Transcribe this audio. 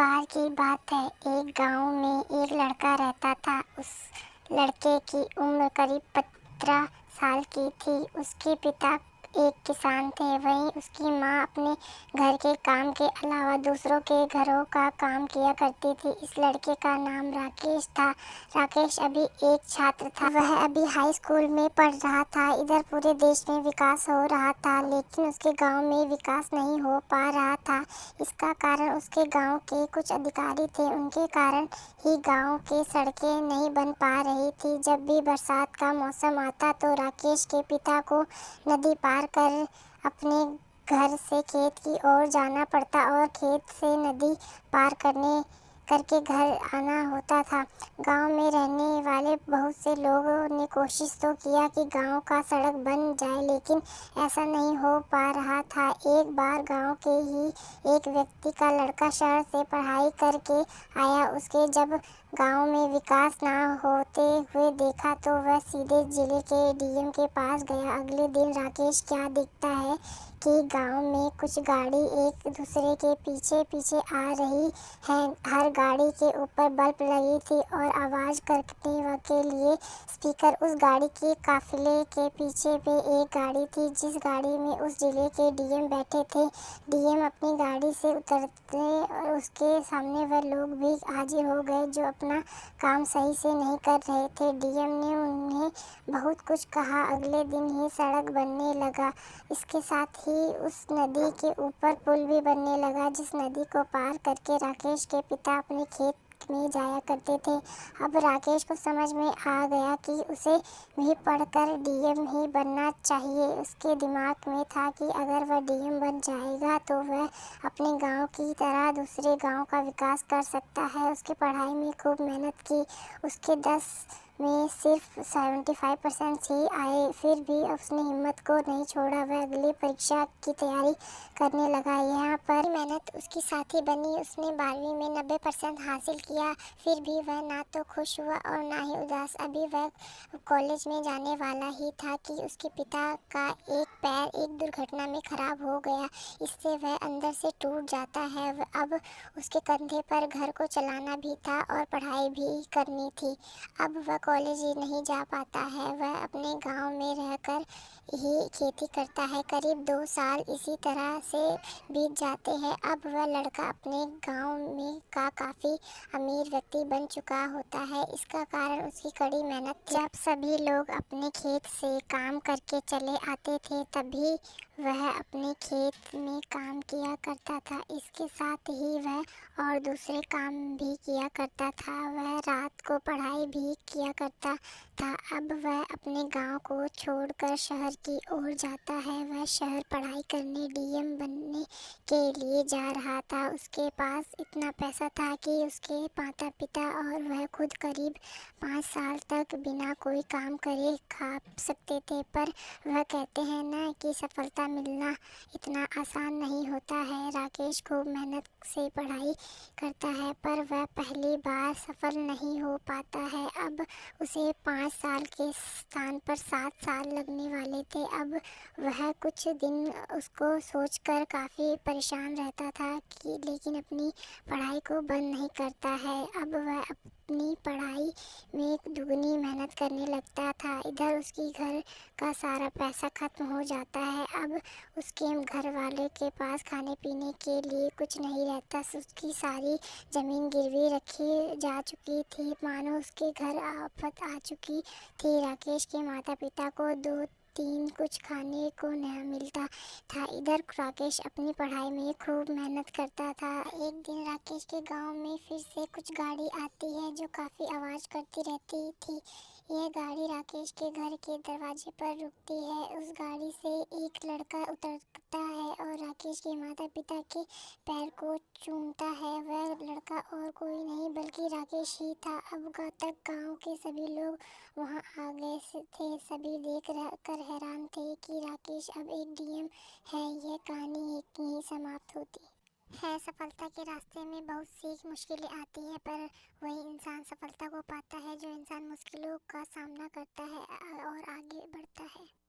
बार की बात है, एक गांव में एक लड़का रहता था। उस लड़के की उम्र करीब 15 साल की थी। उसके पिता एक किसान थे, वहीं उसकी माँ अपने घर के काम के अलावा दूसरों के घरों का काम किया करती थी। इस लड़के का नाम राकेश था। राकेश अभी एक छात्र था, वह अभी हाई स्कूल में पढ़ रहा था। इधर पूरे देश में विकास हो रहा था, लेकिन उसके गांव में विकास नहीं हो पा रहा था। इसका कारण उसके गांव के कुछ अधिकारी थे, उनके कारण ही गांव की सड़कें नहीं बन पा रही थी। जब भी बरसात का मौसम आता तो राकेश के पिता को नदी पार कर अपने घर से खेत की ओर जाना पड़ता और खेत से नदी पार करके घर आना होता था। गांव में रहने वाले बहुत से लोगों ने कोशिश तो किया कि गांव का सड़क बन जाए, लेकिन ऐसा नहीं हो पा रहा था। एक बार गांव के ही एक व्यक्ति का लड़का शहर से पढ़ाई करके आया। उसके जब गांव में विकास ना होते हुए देखा तो वह सीधे जिले के डीएम के पास गया। अगले दिन राकेश क्या देखता है कि गांव में कुछ गाड़ी एक दूसरे के पीछे पीछे आ रही है। हर गाड़ी के ऊपर बल्ब लगी थी और आवाज़ करने के लिए स्पीकर। उस गाड़ी के काफिले के पीछे पे एक गाड़ी थी, जिस गाड़ी में उस जिले के डीएम बैठे थे। डीएम अपनी गाड़ी से उतरते और उसके सामने वह लोग भी हाजिर हो गए जो अपना काम सही से नहीं कर रहे थे। डीएम ने उन्हें बहुत कुछ कहा। अगले दिन ही सड़क बनने लगा। इसके साथ ही उस नदी के ऊपर पुल भी बनने लगा, जिस नदी को पार करके राकेश के पिता अपने खेत में जाया करते थे। अब राकेश को समझ में आ गया कि उसे भी पढ़कर डीएम ही बनना चाहिए। उसके दिमाग में था कि अगर वह डीएम बन जाएगा तो वह अपने गांव की तरह दूसरे गांव का विकास कर सकता है। उसकी पढ़ाई में खूब मेहनत की। उसके 10 में सिर्फ 75% ही आए, फिर भी उसने हिम्मत को नहीं छोड़ा। वह अगली परीक्षा की तैयारी करने लगा। यहाँ पर मेहनत उसकी साथी बनी। उसने 12वीं में 90% हासिल किया। फिर भी वह ना तो खुश हुआ और ना ही उदास। अभी वह कॉलेज में जाने वाला ही था कि उसके पिता का एक पैर एक दुर्घटना में खराब हो गया। इससे वह अंदर से टूट जाता है। अब उसके कंधे पर घर को चलाना भी था और पढ़ाई भी करनी थी। अब वह कॉलेज ही नहीं जा पाता है। वह अपने गांव में रहकर ही खेती करता है। करीब 2 साल इसी तरह से बीत जाते हैं। अब वह लड़का अपने गांव में का काफ़ी अमीर व्यक्ति बन चुका होता है। इसका कारण उसकी कड़ी मेहनत थी। जब सभी लोग अपने खेत से काम करके चले आते थे, तभी वह अपने खेत में काम किया करता था। इसके साथ ही वह और दूसरे काम भी किया करता था। वह रात को पढ़ाई भी किया करता था। अब वह अपने गांव को छोड़कर शहर की ओर जाता है। वह शहर पढ़ाई करने डीएम बनने के लिए जा रहा था। उसके पास इतना पैसा था कि उसके माता पिता और वह खुद करीब 5 साल तक बिना कोई काम करे खा सकते थे। पर वह कहते हैं ना कि सफलता मिलना इतना आसान नहीं होता है। राकेश खूब मेहनत से पढ़ाई करता है, पर वह पहली बार सफल नहीं हो पाता है। अब उसे 5 साल के स्थान पर 7 साल लगने वाले थे। अब वह कुछ दिन उसको सोचकर काफ़ी परेशान रहता था कि लेकिन अपनी पढ़ाई को बंद नहीं करता है। अब वह अपनी पढ़ाई में दुगनी मेहनत करने लगता था। इधर उसकी घर का सारा पैसा खत्म हो जाता है। अब उसके घर वाले के पास खाने पीने के लिए कुछ नहीं रहता। उसकी सारी ज़मीन गिरवी रखी जा चुकी थी, मानो उसके घर आफत आ चुकी थी। राकेश के माता पिता को 2-3 कुछ खाने को न मिलता था। इधर राकेश अपनी पढ़ाई में खूब मेहनत करता था। एक दिन राकेश के गांव में फिर से कुछ गाड़ी आती है जो काफ़ी आवाज़ करती रहती थी। यह गाड़ी राकेश के घर के दरवाजे पर रुकती है। उस गाड़ी से एक लड़का उतरता है और राकेश के माता पिता के पैर को चूमता है। वह लड़का और कोई नहीं बल्कि राकेश ही था। अब तक गांव के सभी लोग वहां आ गए थे। सभी देख कर हैरान थे कि राकेश अब एक डीएम है। यह कहानी यहीं समाप्त होती है। सफलता के रास्ते में बहुत सी मुश्किलें आती हैं, पर वही इंसान सफलता को पाता है जो इंसान मुश्किलों का सामना करता है और आगे बढ़ता है।